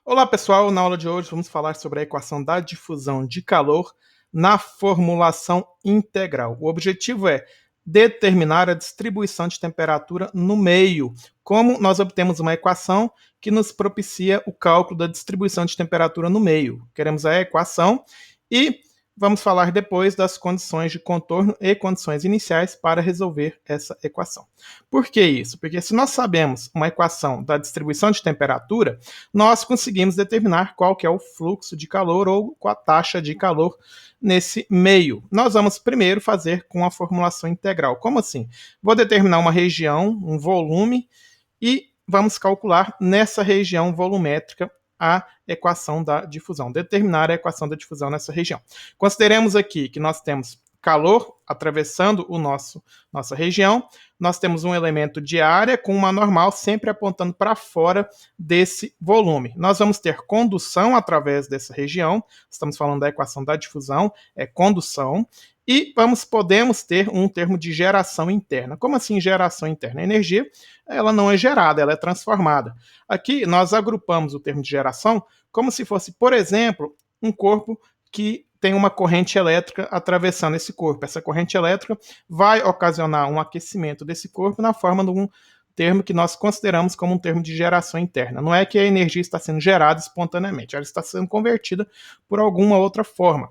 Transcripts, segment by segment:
Olá pessoal, na aula de hoje vamos falar sobre a equação da difusão de calor na formulação integral. O objetivo é determinar a distribuição de temperatura no meio. Como nós obtemos uma equação que nos propicia o cálculo da distribuição de temperatura no meio. Queremos a equação e vamos falar depois das condições de contorno e condições iniciais para resolver essa equação. Por que isso? Porque se nós sabemos uma equação da distribuição de temperatura, nós conseguimos determinar qual que é o fluxo de calor ou a taxa de calor nesse meio. Nós vamos primeiro fazer com a formulação integral. Como assim? Vou determinar uma região, um volume, e vamos calcular nessa região volumétrica a equação da difusão, determinar a equação da difusão nessa região. Consideremos aqui que nós temos calor atravessando nossa região, nós temos um elemento de área com uma normal sempre apontando para fora desse volume. Nós vamos ter condução através dessa região, estamos falando da equação da difusão, é condução, e podemos ter um termo de geração interna. Como assim geração interna? A energia, ela não é gerada, ela é transformada. Aqui nós agrupamos o termo de geração como se fosse, por exemplo, um corpo que tem uma corrente elétrica atravessando esse corpo. Essa corrente elétrica vai ocasionar um aquecimento desse corpo na forma de um termo que nós consideramos como um termo de geração interna. Não é que a energia está sendo gerada espontaneamente, ela está sendo convertida por alguma outra forma.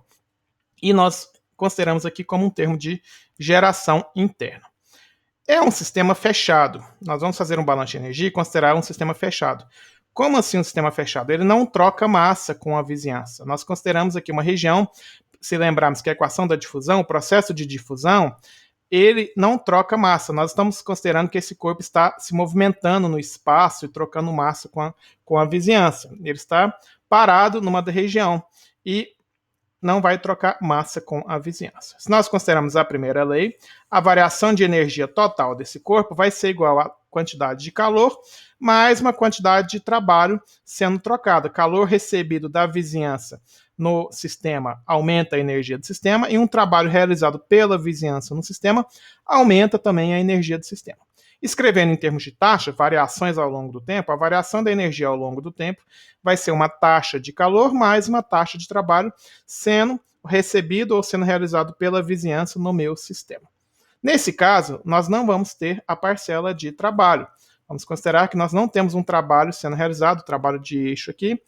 E nós consideramos aqui como um termo de geração interna. É um sistema fechado. Nós vamos fazer um balanço de energia e considerar um sistema fechado. Como assim um sistema fechado? Ele não troca massa com a vizinhança. Nós consideramos aqui uma região, se lembrarmos que a equação da difusão, o processo de difusão, ele não troca massa. Nós estamos considerando que esse corpo está se movimentando no espaço e trocando massa com a vizinhança. Ele está parado numa região e não vai trocar massa com a vizinhança. Se nós considerarmos a primeira lei, a variação de energia total desse corpo vai ser igual à quantidade de calor mais uma quantidade de trabalho sendo trocada. Calor recebido da vizinhança no sistema aumenta a energia do sistema e um trabalho realizado pela vizinhança no sistema aumenta também a energia do sistema. Escrevendo em termos de taxa, variações ao longo do tempo, a variação da energia ao longo do tempo vai ser uma taxa de calor mais uma taxa de trabalho sendo recebido ou sendo realizado pela vizinhança no meu sistema. Nesse caso, nós não vamos ter a parcela de trabalho. Vamos considerar que nós não temos um trabalho sendo realizado, trabalho de eixo aqui.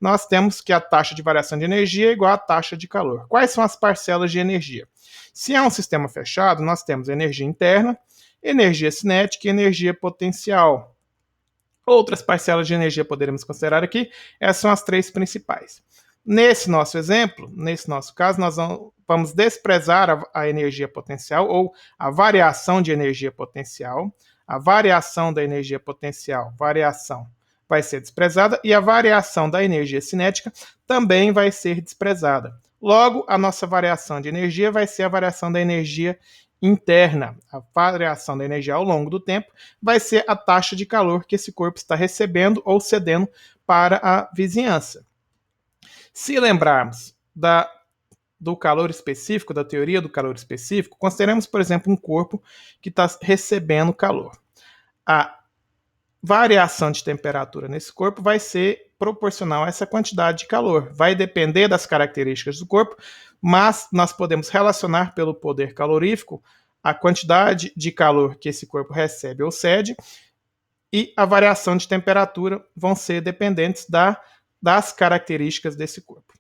Nós temos que a taxa de variação de energia é igual à taxa de calor. Quais são as parcelas de energia? Se é um sistema fechado, nós temos energia interna, energia cinética e energia potencial. Outras parcelas de energia poderemos considerar aqui, essas são as três principais. Nesse nosso exemplo, nesse nosso caso, nós vamos desprezar a energia potencial ou a variação de energia potencial. A variação da energia potencial, variação, vai ser desprezada e a variação da energia cinética também vai ser desprezada. Logo, a nossa variação de energia vai ser a variação da energia interna. A variação da energia ao longo do tempo vai ser a taxa de calor que esse corpo está recebendo ou cedendo para a vizinhança. Se lembrarmos do calor específico, da teoria do calor específico, consideremos, por exemplo, um corpo que está recebendo calor. A variação de temperatura nesse corpo vai ser proporcional a essa quantidade de calor. Vai depender das características do corpo, mas nós podemos relacionar pelo poder calorífico a quantidade de calor que esse corpo recebe ou cede e a variação de temperatura vão ser dependentes das características desse corpo.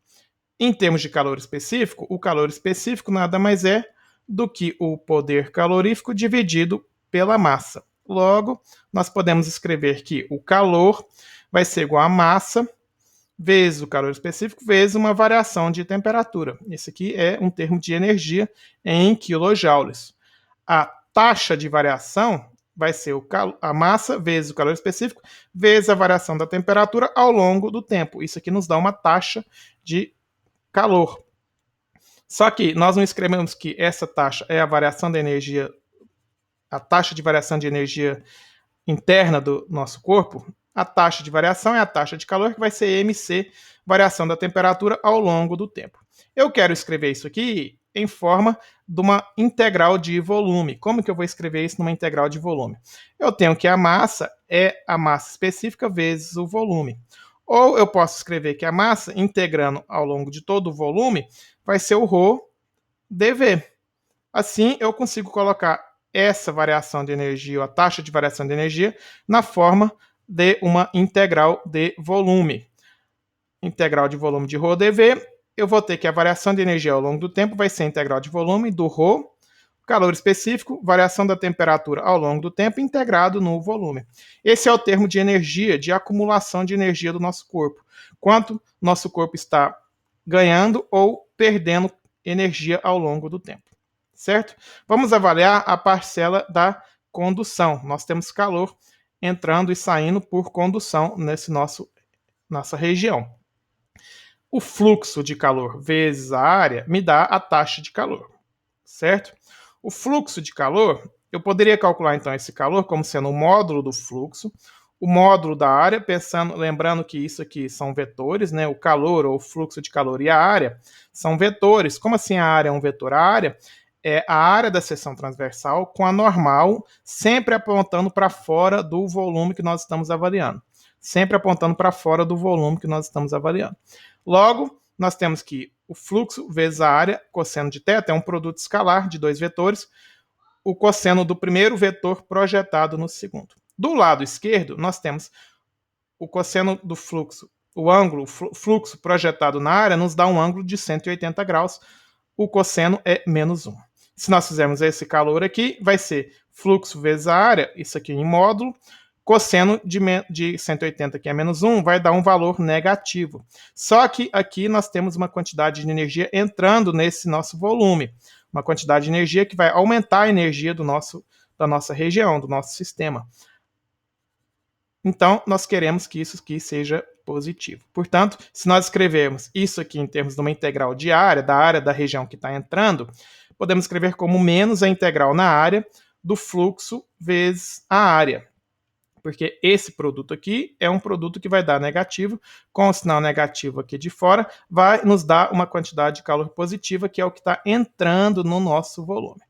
Em termos de calor específico, o calor específico nada mais é do que o poder calorífico dividido pela massa. Logo, nós podemos escrever que o calor vai ser igual a massa vezes o calor específico vezes uma variação de temperatura. Esse aqui é um termo de energia em quilojoules. A taxa de variação vai ser a massa vezes o calor específico vezes a variação da temperatura ao longo do tempo. Isso aqui nos dá uma taxa de calor. Só que nós não escrevemos que essa taxa é a variação da energia, a taxa de variação de energia interna do nosso corpo. A taxa de variação é a taxa de calor, que vai ser MC, variação da temperatura ao longo do tempo. Eu quero escrever isso aqui em forma de uma integral de volume. Como que eu vou escrever isso numa integral de volume? Eu tenho que a massa é a massa específica vezes o volume. Ou eu posso escrever que a massa, integrando ao longo de todo o volume, vai ser o ρ dV. Assim, eu consigo colocar essa variação de energia, ou a taxa de variação de energia, na forma de uma integral de volume. Integral de volume de ρ dV, eu vou ter que a variação de energia ao longo do tempo vai ser a integral de volume do ρ, calor específico, variação da temperatura ao longo do tempo, integrado no volume. Esse é o termo de energia, de acumulação de energia do nosso corpo. Quanto nosso corpo está ganhando ou perdendo energia ao longo do tempo. Certo? Vamos avaliar a parcela da condução. Nós temos calor entrando e saindo por condução nossa região. O fluxo de calor vezes a área me dá a taxa de calor, certo? O fluxo de calor, eu poderia calcular então esse calor como sendo o módulo do fluxo, o módulo da área, lembrando que isso aqui são vetores, né? O calor ou o fluxo de calor e a área são vetores. Como assim a área é um vetor? A área é a área da seção transversal com a normal sempre apontando para fora do volume que nós estamos avaliando. Sempre apontando para fora do volume que nós estamos avaliando. Logo, nós temos que o fluxo vezes a área, cosseno de θ, é um produto escalar de dois vetores, o cosseno do primeiro vetor projetado no segundo. Do lado esquerdo, nós temos o cosseno do fluxo, o ângulo, fluxo projetado na área nos dá um ângulo de 180 graus, o cosseno é menos 1. Se nós fizermos esse calor aqui, vai ser fluxo vezes a área, isso aqui em módulo, cosseno de 180, que é menos 1, vai dar um valor negativo. Só que aqui nós temos uma quantidade de energia entrando nesse nosso volume. Uma quantidade de energia que vai aumentar a energia da nossa região, do nosso sistema. Então, nós queremos que isso aqui seja positivo. Portanto, se nós escrevermos isso aqui em termos de uma integral de área, da área da região que está entrando, podemos escrever como menos a integral na área do fluxo vezes a área. Porque esse produto aqui é um produto que vai dar negativo, com o sinal negativo aqui de fora, vai nos dar uma quantidade de calor positiva, que é o que está entrando no nosso volume.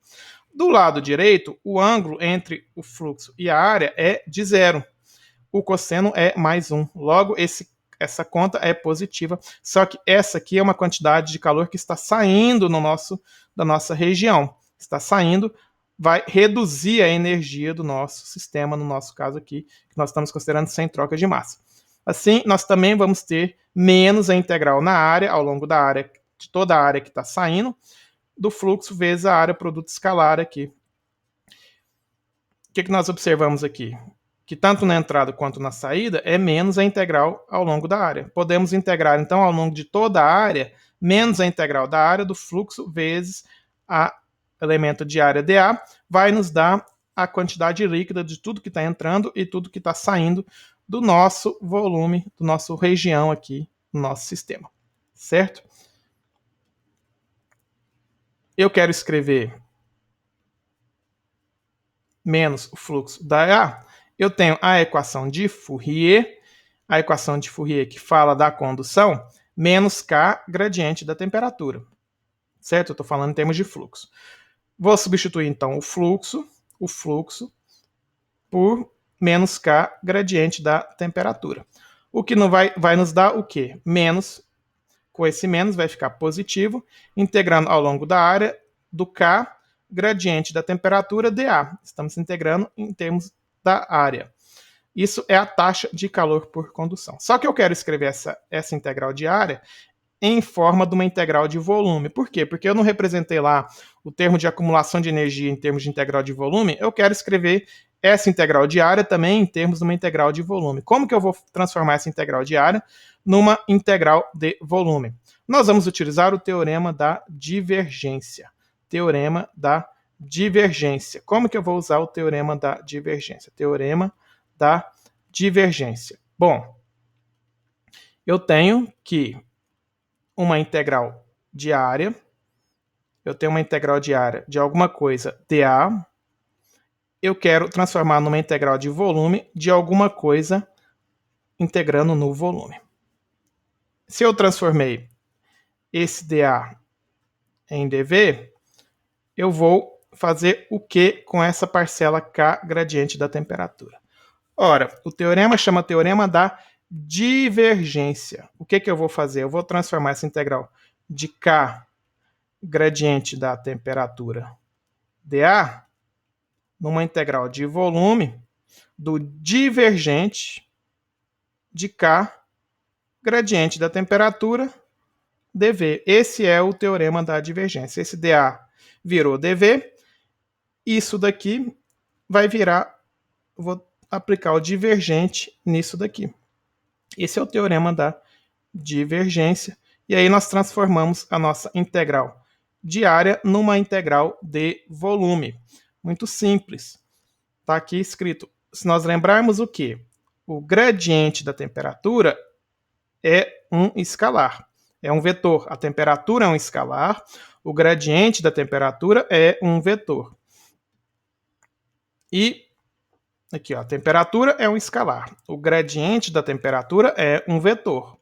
Do lado direito, o ângulo entre o fluxo e a área é de 0. O cosseno é mais 1. Logo, essa conta é positiva, só que essa aqui é uma quantidade de calor que está saindo da nossa região. Está saindo, vai reduzir a energia do nosso sistema, no nosso caso aqui, que nós estamos considerando sem troca de massa. Assim, nós também vamos ter menos a integral na área, ao longo da área, de toda a área que está saindo, do fluxo vezes a área produto escalar aqui. O que nós observamos aqui? Que tanto na entrada quanto na saída é menos a integral ao longo da área. Podemos integrar, então, ao longo de toda a área, menos a integral da área do fluxo vezes a elemento de área dA, vai nos dar a quantidade líquida de tudo que está entrando e tudo que está saindo do nosso volume, do nosso região aqui, do nosso sistema. Certo? Eu quero escrever menos o fluxo da A, eu tenho a equação de Fourier que fala da condução, menos K gradiente da temperatura. Certo? Eu estou falando em termos de fluxo. Vou substituir, então, o fluxo por menos K gradiente da temperatura. O que não vai nos dar o quê? Menos, com esse menos vai ficar positivo, integrando ao longo da área do K gradiente da temperatura dA. Estamos integrando em termos da área. Isso é a taxa de calor por condução. Só que eu quero escrever essa integral de área em forma de uma integral de volume. Por quê? Porque eu não representei lá o termo de acumulação de energia em termos de integral de volume, eu quero escrever essa integral de área também em termos de uma integral de volume. Como que eu vou transformar essa integral de área numa integral de volume? Nós vamos utilizar o teorema da divergência. Teorema da divergência. Como que eu vou usar o teorema da divergência? Teorema da divergência. Bom, eu tenho que uma integral de área, eu tenho uma integral de área de alguma coisa dA, eu quero transformar numa integral de volume de alguma coisa integrando no volume. Se eu transformei esse dA em dV, eu vou fazer o que com essa parcela K gradiente da temperatura? Ora, o teorema chama teorema da divergência. O que eu vou fazer? Eu vou transformar essa integral de K, gradiente da temperatura dA, numa integral de volume do divergente de K, gradiente da temperatura dV. Esse é o teorema da divergência. Esse dA virou dV. Isso daqui vai virar, vou aplicar o divergente nisso daqui. Esse é o teorema da divergência. E aí nós transformamos a nossa integral de área numa integral de volume. Muito simples. Está aqui escrito. Se nós lembrarmos o quê? O gradiente da temperatura é um escalar. É um vetor. A temperatura é um escalar. O gradiente da temperatura é um vetor. E aqui, ó, a temperatura é um escalar. O gradiente da temperatura é um vetor.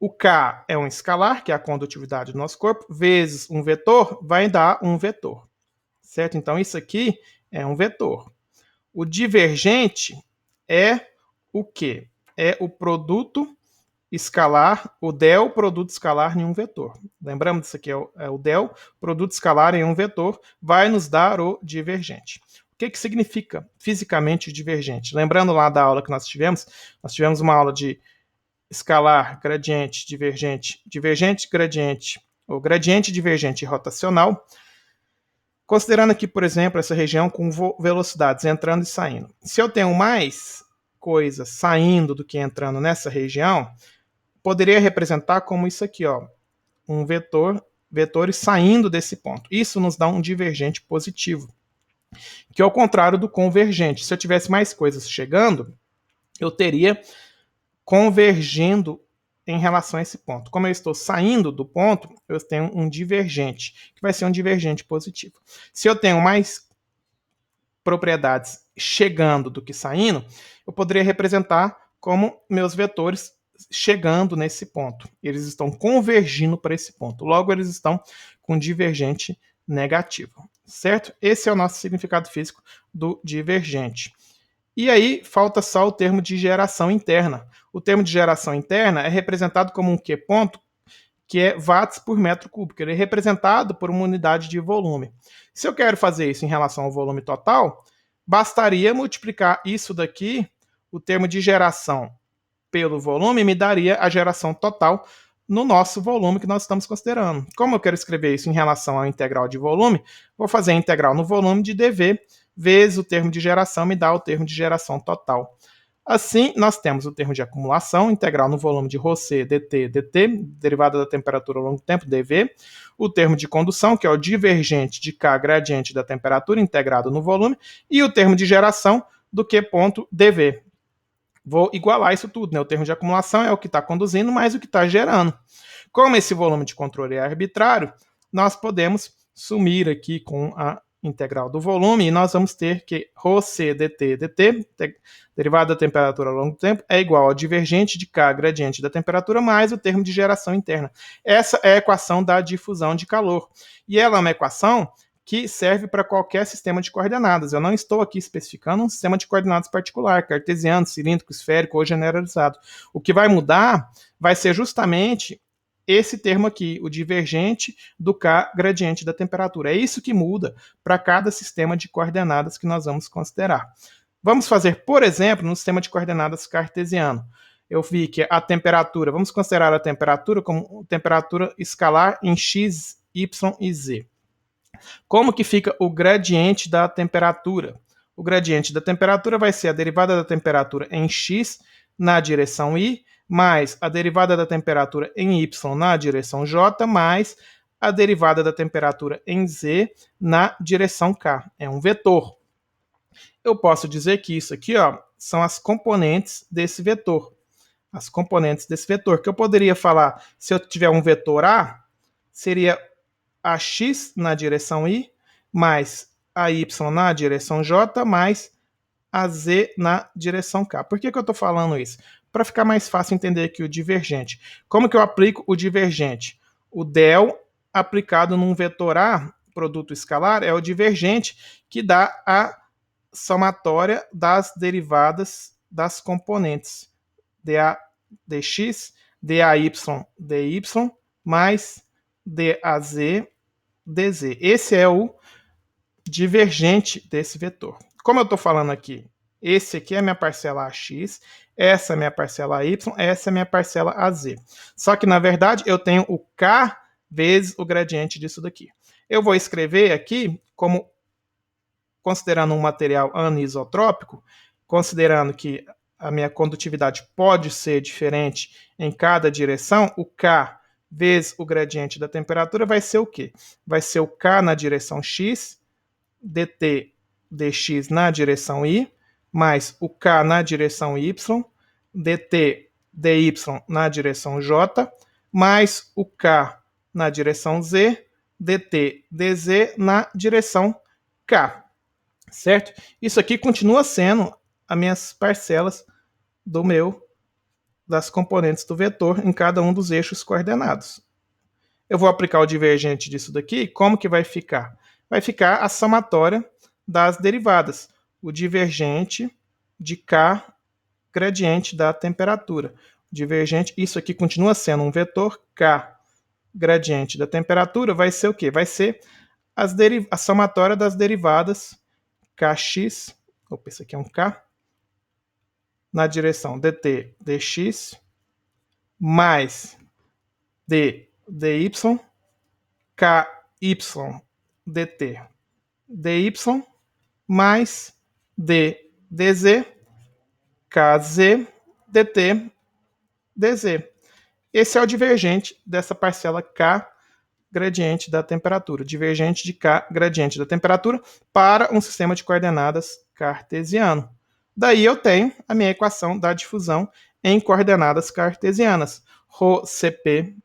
O K é um escalar, que é a condutividade do nosso corpo, vezes um vetor, vai dar um vetor. Certo? Então, isso aqui é um vetor. O divergente é o quê? É o produto escalar, o del produto escalar em um vetor. Lembramos disso aqui, é o del produto escalar em um vetor, vai nos dar o divergente. O que significa fisicamente divergente? Lembrando lá da aula que nós tivemos uma aula de escalar, gradiente, divergente, divergente, gradiente, ou gradiente, divergente e rotacional. Considerando aqui, por exemplo, essa região com velocidades entrando e saindo. Se eu tenho mais coisas saindo do que entrando nessa região, poderia representar como isso aqui, ó, um vetor, vetores saindo desse ponto. Isso nos dá um divergente positivo, que é o contrário do convergente. Se eu tivesse mais coisas chegando, eu teria convergindo em relação a esse ponto. Como eu estou saindo do ponto, eu tenho um divergente, que vai ser um divergente positivo. Se eu tenho mais propriedades chegando do que saindo, eu poderia representar como meus vetores chegando nesse ponto. Eles estão convergindo para esse ponto. Logo, eles estão com divergente negativo. Certo? Esse é o nosso significado físico do divergente. E aí, falta só o termo de geração interna. O termo de geração interna é representado como um Q ponto, que é watts por metro cúbico. Ele é representado por uma unidade de volume. Se eu quero fazer isso em relação ao volume total, bastaria multiplicar isso daqui, o termo de geração pelo volume, me daria a geração total no nosso volume que nós estamos considerando. Como eu quero escrever isso em relação ao integral de volume, vou fazer a integral no volume de dV vezes o termo de geração me dá o termo de geração total. Assim, nós temos o termo de acumulação, integral no volume de ρC dt, derivada da temperatura ao longo do tempo, dV. O termo de condução, que é o divergente de K, gradiente da temperatura, integrado no volume. E o termo de geração do Q ponto dV. Vou igualar isso tudo, né? O termo de acumulação é o que está conduzindo mais o que está gerando. Como esse volume de controle é arbitrário, nós podemos sumir aqui com a integral do volume, e nós vamos ter que ρC dt, derivada da temperatura ao longo do tempo, é igual ao divergente de K, gradiente da temperatura, mais o termo de geração interna. Essa é a equação da difusão de calor. E ela é uma equação que serve para qualquer sistema de coordenadas. Eu não estou aqui especificando um sistema de coordenadas particular, cartesiano, cilíndrico, esférico ou generalizado. O que vai mudar vai ser justamente esse termo aqui, o divergente do K, gradiente da temperatura. É isso que muda para cada sistema de coordenadas que nós vamos considerar. Vamos fazer, por exemplo, no sistema de coordenadas cartesiano. Eu vi que a temperatura, vamos considerar a temperatura como temperatura escalar em x, y e z. Como que fica o gradiente da temperatura? O gradiente da temperatura vai ser a derivada da temperatura em x na direção y, mais a derivada da temperatura em y na direção j, mais a derivada da temperatura em z na direção k. É um vetor. Eu posso dizer que isso aqui, ó, são as componentes desse vetor. As componentes desse vetor. Que eu poderia falar, se eu tiver um vetor A, seria ax na direção y, mais a y na direção j, mais a z na direção k. Por que eu estou falando isso? Para ficar mais fácil entender aqui o divergente. Como que eu aplico o divergente? O del aplicado num vetor A, produto escalar, é o divergente que dá a somatória das derivadas das componentes dx, day, dy, mais daz, dz. Esse é o divergente desse vetor. Como eu estou falando aqui, esse aqui é a minha parcela AX, essa é a minha parcela AY, essa é a minha parcela AZ. Só que, na verdade, eu tenho o K vezes o gradiente disso daqui. Eu vou escrever aqui como, considerando um material anisotrópico, considerando que a minha condutividade pode ser diferente em cada direção, o K vezes o gradiente da temperatura vai ser o quê? Vai ser o K na direção X, dt dx na direção y, mais o k na direção y, dt dy na direção j, mais o k na direção z, dt dz na direção k. Certo? Isso aqui continua sendo as minhas parcelas das componentes do vetor em cada um dos eixos coordenados. Eu vou aplicar o divergente disso daqui, como que vai ficar? Vai ficar a somatória das derivadas, o divergente de K gradiente da temperatura. Divergente, isso aqui continua sendo um vetor K gradiente da temperatura, vai ser o quê? Vai ser a somatória das derivadas Kx, opa, isso aqui é um K, na direção dt dx, mais d dy, ky dt dy, mais d dz, kz dt dz. Esse é o divergente dessa parcela K gradiente da temperatura, divergente de K gradiente da temperatura para um sistema de coordenadas cartesiano. Daí eu tenho a minha equação da difusão em coordenadas cartesianas. ρCp,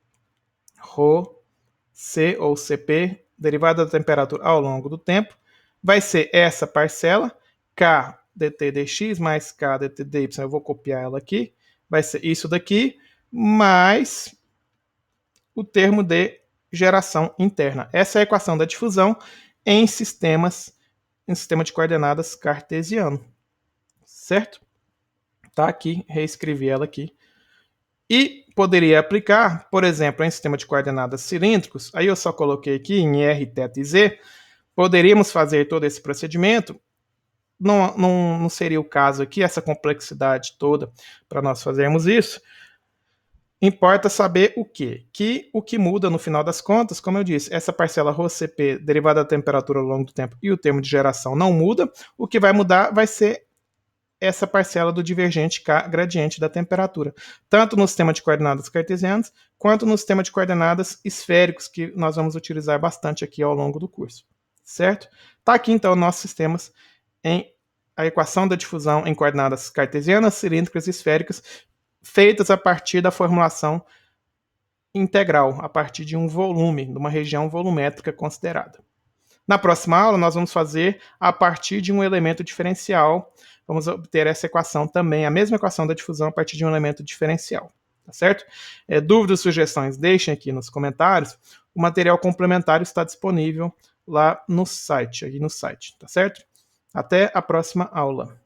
ρC ou Cp, derivada da temperatura ao longo do tempo, vai ser essa parcela, K dt dx mais K dt dy, eu vou copiar ela aqui, vai ser isso daqui, mais o termo de geração interna. Essa é a equação da difusão em sistema de coordenadas cartesiano. Certo? Tá aqui, reescrevi ela aqui. E poderia aplicar, por exemplo, em sistema de coordenadas cilíndricos, aí eu só coloquei aqui em R, θ e Z, poderíamos fazer todo esse procedimento, não seria o caso aqui, essa complexidade toda para nós fazermos isso. Importa saber o quê? Que o que muda no final das contas, como eu disse, essa parcela ρCp derivada da temperatura ao longo do tempo e o termo de geração não muda, o que vai mudar vai ser essa parcela do divergente K gradiente da temperatura, tanto no sistema de coordenadas cartesianas, quanto no sistema de coordenadas esféricos, que nós vamos utilizar bastante aqui ao longo do curso. Certo? Tá aqui então nossos sistemas em a equação da difusão em coordenadas cartesianas, cilíndricas e esféricas, feitas a partir da formulação integral, a partir de um volume, de uma região volumétrica considerada. Na próxima aula, nós vamos fazer a partir de um elemento diferencial. Vamos obter essa equação também, a mesma equação da difusão a partir de um elemento diferencial. Tá certo? Dúvidas, sugestões, deixem aqui nos comentários. O material complementar está disponível lá no site, tá certo? Até a próxima aula.